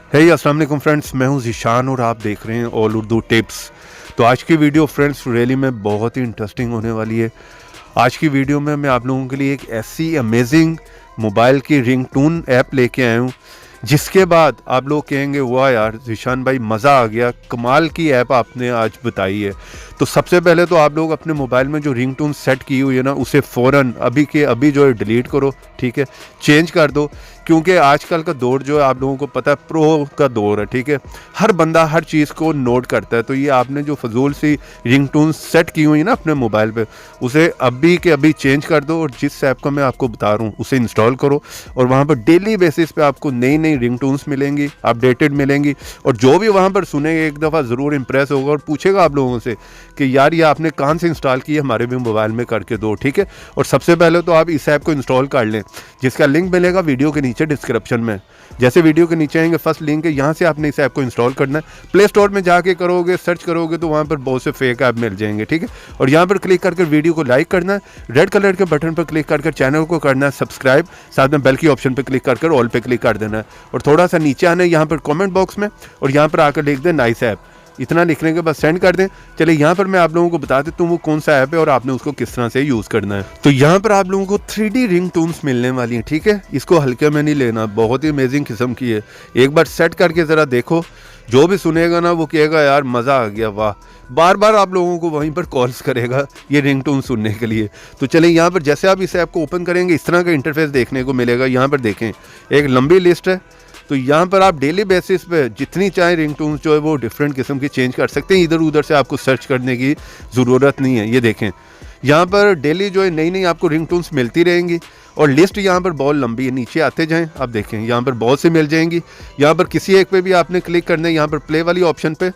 हे अस्सलाम वालेकुम फ्रेंड्स, मैं हूं ज़ीशान और आप देख रहे हैं ऑल उर्दू टिप्स। तो आज की वीडियो फ्रेंड्स रियली में बहुत ही इंटरेस्टिंग होने वाली है। आज की वीडियो में मैं आप लोगों के लिए एक ऐसी अमेजिंग मोबाइल की रिंगटोन ऐप लेके आया हूं, जिसके बाद आप लोग कहेंगे वाह यार ज़ीशान भाई मज़ा आ गया, कमाल की ऐप आपने आज बताई है। तो सबसे पहले तो आप लोग अपने मोबाइल में जो रिंगटोन सेट की हुई है ना, उसे फ़ौरन अभी के अभी जो है डिलीट करो, ठीक है, चेंज कर दो। क्योंकि आजकल का दौर जो है आप लोगों को पता है प्रो का दौर है, ठीक है, हर बंदा हर चीज़ को नोट करता है। तो ये आपने जो फजूल सी रिंगटोन सेट की हुई है ना अपने मोबाइल पे, उसे अभी के अभी चेंज कर दो और जिस ऐप का मैं आपको बता रहा हूँ उसे इंस्टॉल करो। और वहाँ पर डेली बेसिस पे आपको नई नई रिंगटोन्स मिलेंगी, अपडेटेड मिलेंगी, और जो भी वहाँ पर सुनेगा एक दफ़ा ज़रूर इंप्रेस होगा और पूछेगा आप लोगों से कि यार ये आपने कहाँ से इंस्टॉल किया, हमारे भी मोबाइल में करके दो, ठीक है। और सबसे पहले तो आप इस ऐप को इंस्टॉल कर लें, जिसका लिंक मिलेगा वीडियो के नीचे डिस्क्रिप्शन में। जैसे वीडियो के नीचे आएंगे फर्स्ट लिंक है, यहाँ से आपने इस ऐप को इंस्टॉल करना है। प्ले स्टोर में जाके करोगे, सर्च करोगे तो वहाँ पर बहुत से फेक ऐप मिल जाएंगे, ठीक है। और यहाँ पर क्लिक करके वीडियो को लाइक करना है, रेड कलर के बटन पर क्लिक करके चैनल को करना है सब्सक्राइब, साथ में बेल की ऑप्शन पर क्लिक करके ऑल पे क्लिक कर देना है। और थोड़ा सा नीचे आना है यहाँ पर कॉमेंट बॉक्स में, और यहाँ पर आकर लिख दें नाइस ऐप। इतना लिखने के बाद सेंड कर दें। चलिए यहाँ पर मैं आप लोगों को बता देता हूँ वो कौन सा ऐप है और आपने उसको किस तरह से यूज़ करना है। तो यहाँ पर आप लोगों को 3D रिंगटोन्स मिलने वाली हैं, ठीक है। इसको हल्के में नहीं लेना, बहुत ही अमेजिंग किस्म की है। एक बार सेट करके ज़रा देखो, जो भी सुनेगा ना वो कहेगा यार मज़ा आ गया, वाह। बार बार आप लोगों को वहीं पर कॉल्स करेगा ये रिंगटोन सुनने के लिए। तो चलिए यहाँ पर जैसे आप इस ऐप को ओपन करेंगे इस तरह का इंटरफेस देखने को मिलेगा। यहाँ पर देखें एक लंबी लिस्ट है। तो यहाँ पर आप डेली बेसिस पे जितनी चाहे रिंगटोन्स जो है वो डिफरेंट किस्म की चेंज कर सकते हैं। इधर उधर से आपको सर्च करने की ज़रूरत नहीं है। ये देखें यहाँ पर डेली जो है नई नई आपको रिंगटोन्स मिलती रहेंगी, और लिस्ट यहाँ पर बहुत लंबी है। नीचे आते जाएं, आप देखें यहाँ पर बहुत सी मिल जाएंगी। यहाँ पर किसी एक पे भी आपने क्लिक करना है, यहाँ पर प्ले वाली ऑप्शन पे,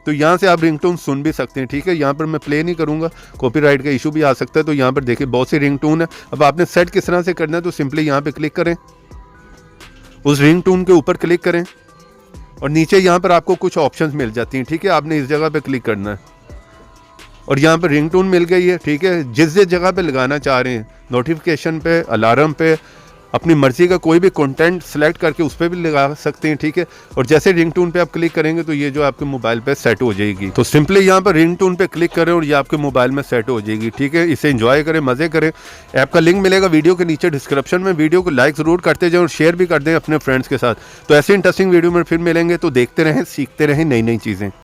तो यहाँ से आप रिंगटोन सुन भी सकते हैं, ठीक है। यहाँ पर मैं प्ले नहीं करूँगा, कॉपीराइट का इशू भी आ सकता है। तो यहाँ पर देखिए बहुत सी रिंगटोन है। अब आपने सेट किस तरह से करना है, तो सिंपली यहाँ पे क्लिक करें, उस रिंगटोन के ऊपर क्लिक करें, और नीचे यहाँ पर आपको कुछ ऑप्शंस मिल जाती हैं, ठीक है। आपने इस जगह पे क्लिक करना है और यहाँ पर रिंगटोन मिल गई है, ठीक है। जिस जिस जगह पे लगाना चाह रहे हैं, नोटिफिकेशन पे, अलार्म पे, अपनी मर्जी का कोई भी कंटेंट सेलेक्ट करके उस पर भी लगा सकते हैं, ठीक है। और जैसे रिंगटोन पे आप क्लिक करेंगे तो ये जो आपके मोबाइल पे सेट हो जाएगी। तो सिंपली यहाँ पर रिंगटोन पे क्लिक करें और ये आपके मोबाइल में सेट हो जाएगी, ठीक है। इसे एंजॉय करें, मज़े करें। ऐप का लिंक मिलेगा वीडियो के नीचे डिस्क्रिप्शन में। वीडियो को लाइक ज़रूर करते जाएं और शेयर भी कर दें अपने फ्रेंड्स के साथ। तो ऐसे इंटरेस्टिंग वीडियो में फिर मिलेंगे, तो देखते रहें, सीखते रहें नई नई चीज़ें।